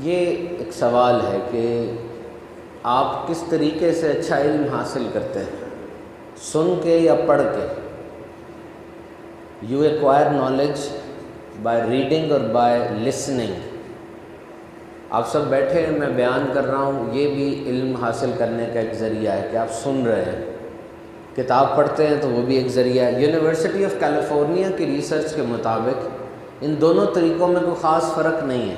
یہ ایک سوال ہے کہ آپ کس طریقے سے اچھا علم حاصل کرتے ہیں، سن کے یا پڑھ کے؟ You acquire knowledge by reading اور بائی لسننگ۔ آپ سب بیٹھے ہیں، میں بیان کر رہا ہوں، یہ بھی علم حاصل کرنے کا ایک ذریعہ ہے کہ آپ سن رہے ہیں۔ کتاب پڑھتے ہیں تو وہ بھی ایک ذریعہ ہے۔ یونیورسٹی آف کیلیفورنیا کی ریسرچ کے مطابق ان دونوں طریقوں میں کوئی خاص فرق نہیں ہے۔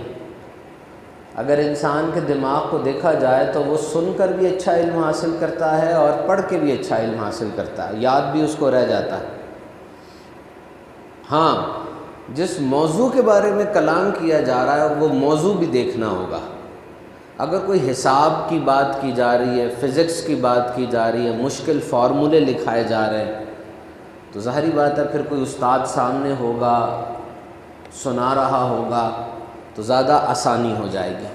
اگر انسان کے دماغ کو دیکھا جائے تو وہ سن کر بھی اچھا علم حاصل کرتا ہے اور پڑھ کے بھی اچھا علم حاصل کرتا ہے، یاد بھی اس کو رہ جاتا ہے۔ ہاں، جس موضوع کے بارے میں کلام کیا جا رہا ہے وہ موضوع بھی دیکھنا ہوگا۔ اگر کوئی حساب کی بات کی جا رہی ہے، فزکس کی بات کی جا رہی ہے، مشکل فارمولے لکھائے جا رہے ہیں، تو ظاہری بات ہے پھر کوئی استاد سامنے ہوگا، سنا رہا ہوگا تو زیادہ آسانی ہو جائے گی۔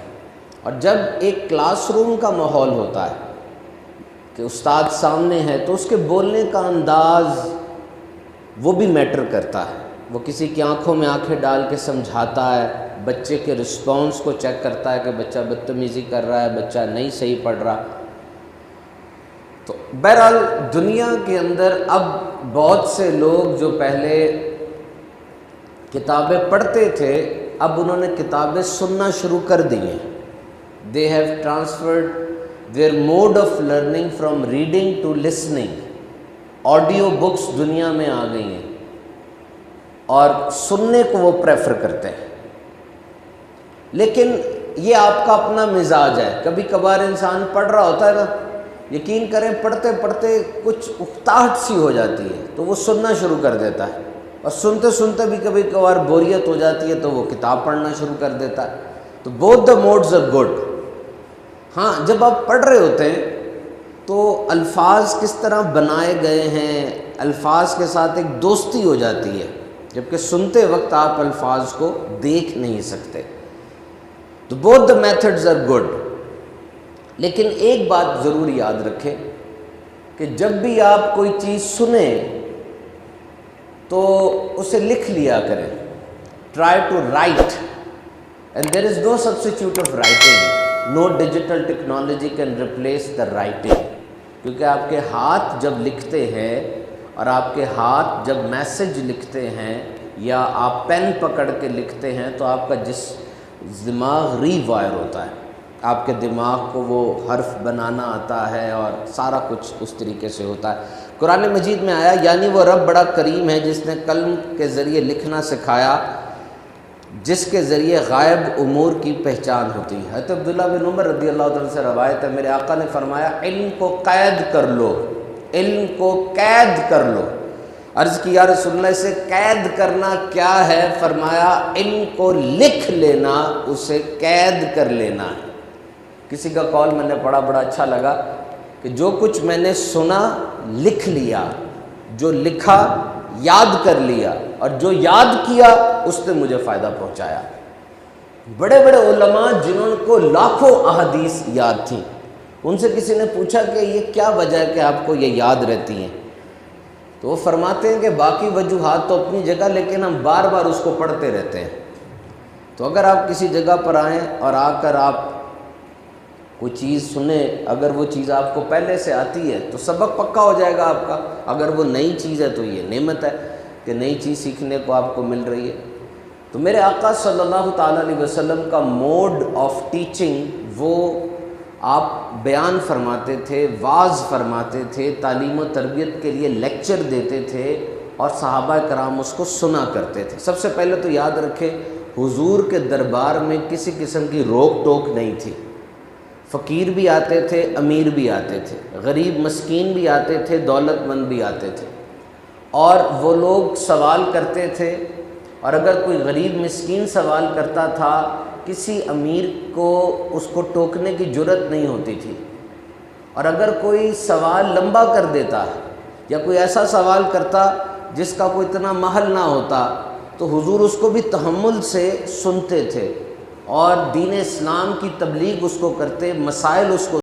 اور جب ایک کلاس روم کا ماحول ہوتا ہے کہ استاد سامنے ہے تو اس کے بولنے کا انداز وہ بھی میٹر کرتا ہے۔ وہ کسی کی آنکھوں میں آنکھیں ڈال کے سمجھاتا ہے، بچے کے رسپانس کو چیک کرتا ہے کہ بچہ بدتمیزی کر رہا ہے، بچہ نہیں صحیح پڑھ رہا۔ تو بہرحال دنیا کے اندر اب بہت سے لوگ جو پہلے کتابیں پڑھتے تھے، اب انہوں نے کتابیں سننا شروع کر دی ہیں۔ They have transferred their mode of learning from reading to listening۔ Audio books دنیا میں آ گئی ہیں اور سننے کو وہ پریفر کرتے ہیں۔ لیکن یہ آپ کا اپنا مزاج ہے۔ کبھی کبھار انسان پڑھ رہا ہوتا ہے نا، یقین کریں پڑھتے پڑھتے کچھ اکتاہٹ سی ہو جاتی ہے تو وہ سننا شروع کر دیتا ہے، اور سنتے سنتے بھی کبھی کبھار بوریت ہو جاتی ہے تو وہ کتاب پڑھنا شروع کر دیتا ہے۔ تو both the modes are good۔ ہاں، جب آپ پڑھ رہے ہوتے ہیں تو الفاظ کس طرح بنائے گئے ہیں، الفاظ کے ساتھ ایک دوستی ہو جاتی ہے، جبکہ سنتے وقت آپ الفاظ کو دیکھ نہیں سکتے۔ تو both the methods are good۔ لیکن ایک بات ضرور یاد رکھیں کہ جب بھی آپ کوئی چیز سنیں تو اسے لکھ لیا کریں۔ Try to write and there is no substitute of writing۔ No digital technology can replace the writing۔ کیونکہ آپ کے ہاتھ جب لکھتے ہیں اور آپ کے ہاتھ جب میسج لکھتے ہیں یا آپ پین پکڑ کے لکھتے ہیں تو آپ کا دماغ ری وائر ہوتا ہے، آپ کے دماغ کو وہ حرف بنانا آتا ہے اور سارا کچھ اس طریقے سے ہوتا ہے۔ قرآن مجید میں آیا، یعنی وہ رب بڑا کریم ہے جس نے قلم کے ذریعے لکھنا سکھایا، جس کے ذریعے غائب امور کی پہچان ہوتی ہے۔ حضرت عبداللہ بن عمر رضی اللہ عنہ سے روایت ہے، میرے آقا نے فرمایا علم کو قید کر لو، علم کو قید کر لو۔ عرض کی یا رسول اللہ اسے قید کرنا کیا ہے؟ فرمایا علم کو لکھ لینا اسے قید کر لینا ہے۔ کسی کا قول میں نے پڑھا، بڑا اچھا لگا کہ جو کچھ میں نے سنا لکھ لیا، جو لکھا یاد کر لیا، اور جو یاد کیا اس نے مجھے فائدہ پہنچایا۔ بڑے بڑے علماء جنہوں کو لاکھوں احادیث یاد تھیں، ان سے کسی نے پوچھا کہ یہ کیا وجہ ہے کہ آپ کو یہ یاد رہتی ہیں؟ تو وہ فرماتے ہیں کہ باقی وجوہات تو اپنی جگہ، لیکن ہم بار بار اس کو پڑھتے رہتے ہیں۔ تو اگر آپ کسی جگہ پر آئیں اور آ کر آپ کوئی چیز سنیں، اگر وہ چیز آپ کو پہلے سے آتی ہے تو سبق پکا ہو جائے گا آپ کا۔ اگر وہ نئی چیز ہے تو یہ نعمت ہے کہ نئی چیز سیکھنے کو آپ کو مل رہی ہے۔ تو میرے آقا صلی اللہ تعالیٰ علیہ وسلم کا موڈ آف ٹیچنگ، وہ آپ بیان فرماتے تھے، واعظ فرماتے تھے، تعلیم و تربیت کے لیے لیکچر دیتے تھے اور صحابہ کرام اس کو سنا کرتے تھے۔ سب سے پہلے تو یاد رکھیں، حضور کے دربار میں کسی قسم کی روک ٹوک نہیں تھی۔ فقیر بھی آتے تھے، امیر بھی آتے تھے، غریب مسکین بھی آتے تھے، دولت مند بھی آتے تھے، اور وہ لوگ سوال کرتے تھے۔ اور اگر کوئی غریب مسکین سوال کرتا تھا، کسی امیر کو اس کو ٹوکنے کی جرت نہیں ہوتی تھی۔ اور اگر کوئی سوال لمبا کر دیتا یا کوئی ایسا سوال کرتا جس کا کوئی اتنا محل نہ ہوتا تو حضور اس کو بھی تحمل سے سنتے تھے اور دین اسلام کی تبلیغ اس کو کرتے، مسائل اس کو